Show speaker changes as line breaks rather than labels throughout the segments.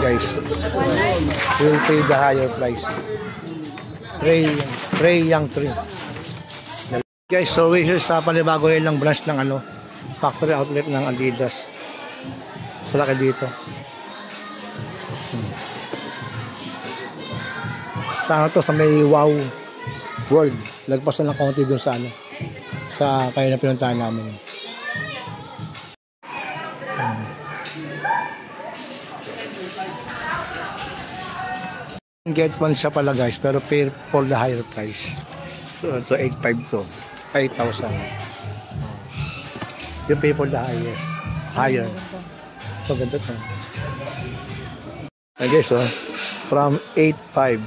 guys. We'll pay the higher price. Trey Young 3. Guys, so we're here sa panibago lang branch ng factory outlet ng Adidas. Sa laki dito. Sa to, sa may Wow World. Lagpas na ng konti dun sa sa kaya na pinuntahan namin. Get one siya pala guys, pero pay for the higher price. So ito 8,500 to 8,000. You pay for the highest, higher. So ganda to. Okay, so from 8,500,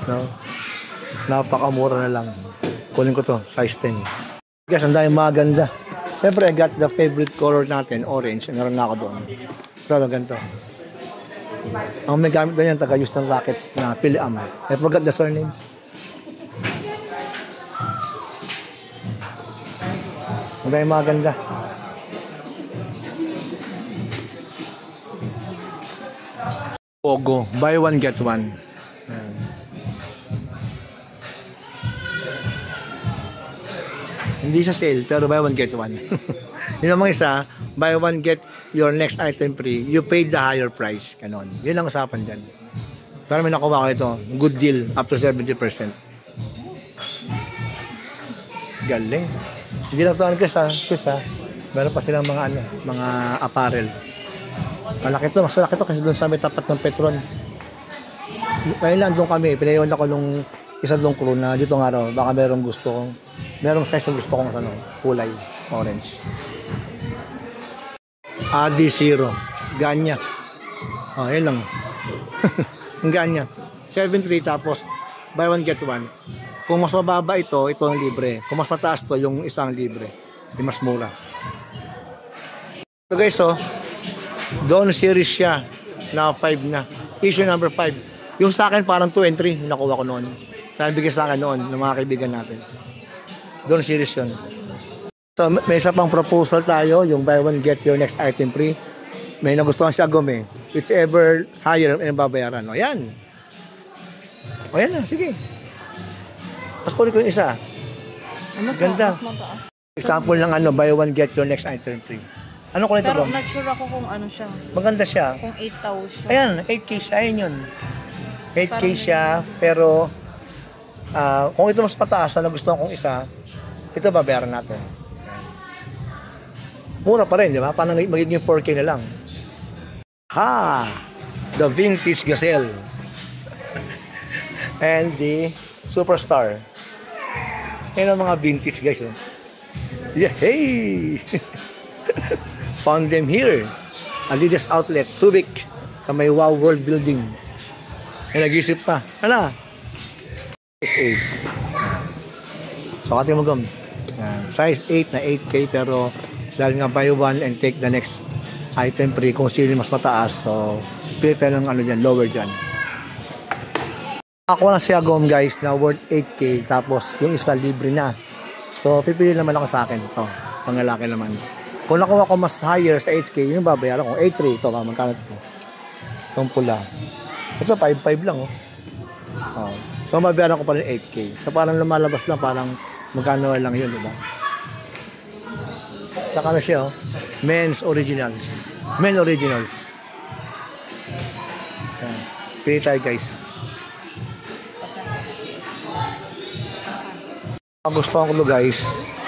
no, napakamura na lang. Kunin ko to, size 10. Guys, ang dahil maganda. Siyempre, I got the favorite color natin, orange. Meron na ako doon. Ito, ganito. Ang may gamit doon yan, taga-Houston Rockets na Philly-Am. I forgot the surname. Ang dahil maganda. Pogo, buy one get one. Hindi siya sale, pero buy one get one. Yun naman isa, buy one get your next item free, you paid the higher price. Ganon. Yun ang usapan dyan. Pero may nakuha ko ito, good deal, up to 70%. Galing. Hindi lang ito sis ha. Meron pa silang mga mga apparel. Malaki ito, mas malaki ito kasi doon sa may tapat ng Petron. Ngayon lang doon kami, pinayawan ako nung isa doon crew na dito nga raw, baka merong size na gusto kong kulay, orange. AD0, ganya. Oh, yun lang. Ang ganya. 7.3 tapos buy one get one. Kung mas mababa ito ang libre. Kung mas mataas to, yung isang libre. Yung mas mura. So guys, doon series siya na 5 na. Issue number 5. Yung sa akin parang 2 and 3 nakuha ko noon. Sabi bigay sa akin noon ng mga kaibigan natin. Doon series yun. So may isa pang proposal tayo, yung buy one get your next item free. May nagustuhan siya Gome. Whichever higher ang babayaran. O yan. O yan na, sige. Mas kunin ko yung isa. Ganda. Example ng buy one get your next item free. Ano ko nito?
Pero not sure ako kung ano siya.
Maganda siya.
Kung 8,000.
Ayan, 8K siya. Ayun yun. 8K siya, pero kung ito mas pataas na gusto kong isa, ito babayaran natin. Mura pa rin, di ba? Parang magiging 4K na lang. Ha! The Vintage Gazelle. And the Superstar. Yan ang mga vintage guys. Yeah, hey! Found them here. Adidas Outlet, Subic. Sa may Wow World Building. Nag-isip pa. Ano? Size 8. So, ating magam. Size 8 na 8K pero dahil nga buy one and take the next item free kung sino mas mataas. So, pilit tayo ng dyan, lower dyan. Ako lang siya gom guys na worth 8K tapos yung isa libre na. So, pipili naman ako sa akin. Ito, pangalaki naman. Kung nakuha ko mas higher sa 8K, yung babayaran ko 8.3 ito, magkano ito? Itong pula. Ito 5.5 lang So mabayaran ko pa rin 8K. So parang lumalabas na parang magkano lang yun, diba? Saka na siya Men's Originals. Men Originals. Pili tayo guys. Ang gusto ko guys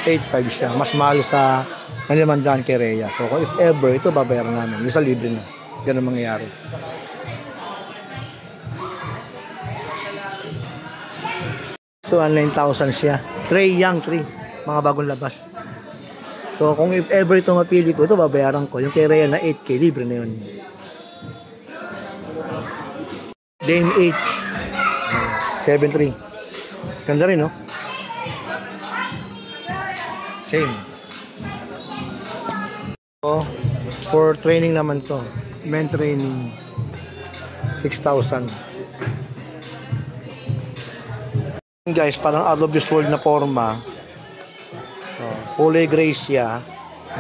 8.5 siya. Mas mahal sa nanimandaan kay Rhea. So if ever ito babayaran namin. Yung sa libre na. Ganun mangyayari. So 9,000 siya. Trey Young 3. Mga bagong labas. So kung if ever ito mapili ko, ito babayaran ko. Yung kay Rhea na 8K, libre na yun. Dame 8. 7.3. Ganda rin, no? Same. So, for training naman to. Men training. 6,000. Guys, parang out of this world na forma. Kulay gray siya.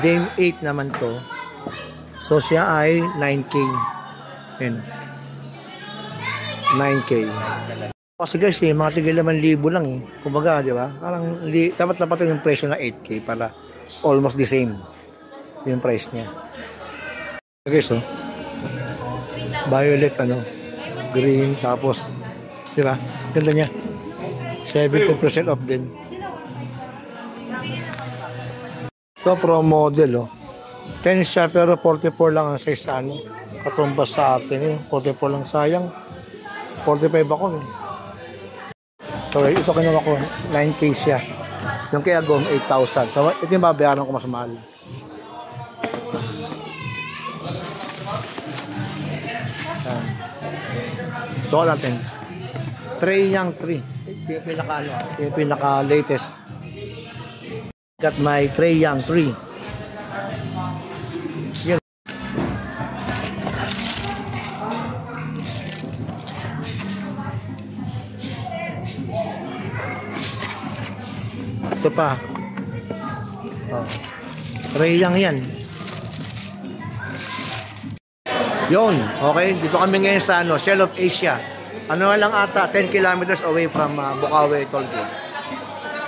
Dame 8 naman to. So siya ay 9K. Yan. 9K. Kasi guys, mga tigil 5,000 lang eh. Kumbaga, di ba? Parang dapat napatay yung presyo na 8K para almost the same yung price niya. Guys, oh. Violet, green, tapos, di ba? Ganda niya. 70% off din. Ito, pro model, 10 siya, pero 44 lang ang size sa katumbas sa atin eh. 44 lang, sayang. 45 ako eh. So, ito kinuha ko, 9K siya. Yung kay Agom, 8,000. So, ito yung babayaran ko mas mahal. So, natin. Trey Young 3. Ito yung pinaka-latest. Got my Trey Young 3. Yan. Ito pa. Trey Young yan. Yun, okay. Dito kami ngayon sa Shell of Asia. Lang ata, 10 kilometers away from Bukawi Toll Gate.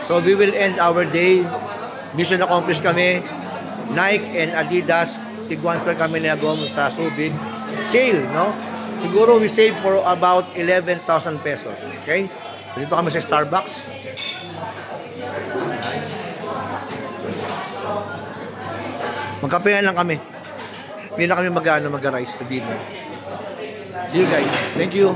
So we will end our day. Mission accomplished kami. Nike and Adidas, tiguan per kami ni Agom sa Subic. Sale, no? Siguro we save for about 11,000 pesos. Okay? So, dito kami sa Starbucks. Magkapehan lang kami. Hindi na kami mag-rise to dinner. See you guys. Thank you.